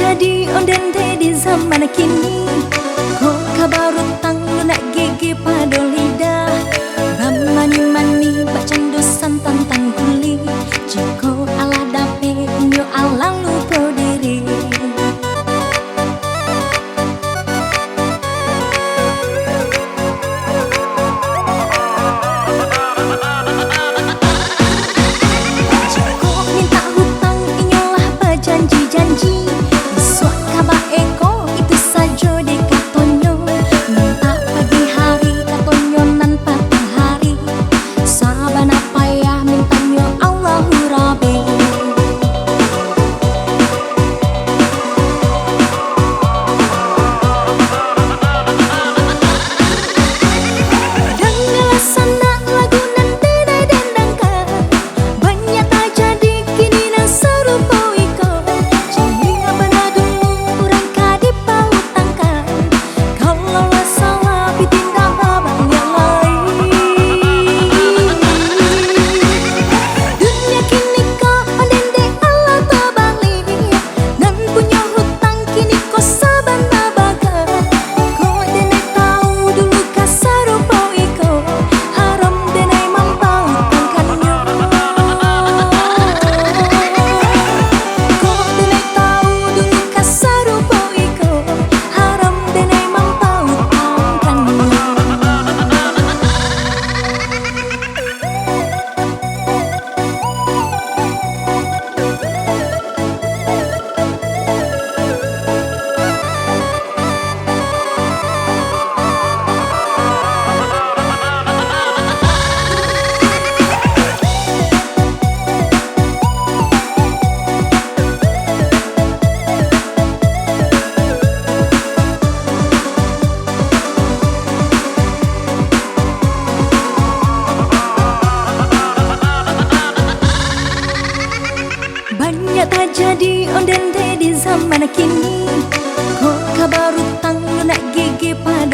jadi ondente di zaman kini. Kok kabar utang lu nak gigi pada lidah. Bamani-mani bak candu santan tangguli. Jiko ala dape nyo ala lupa diri. Jiko minta hutang inyolah berjanji-janji. Isuak kabar eko itu saja dekatonyo. Minta pagi hari katonyo nan patang hari. Sabana payah mintanyo Allahu Rabbi. Dengarlah sana lagu nan tidak dendangkan. Banyak tak jadi kini nan serupa iko. Jika benar dulu orang kadi pautangkan. Kalaulah salah ditindak abang yang lain. Dunia kini kau ondende Allah terbalik. Dan punya hutang kini kau saban nabaga. Kau denai tahu dulu kasar rupa iko. Haram denai mampautangkannya. Kau denai tahu dulu kasar rupa iko. Haram denai mampautangkannya. Banyak tak jadi ondente di zaman kini. Kok kabar utang lu nak gigi pada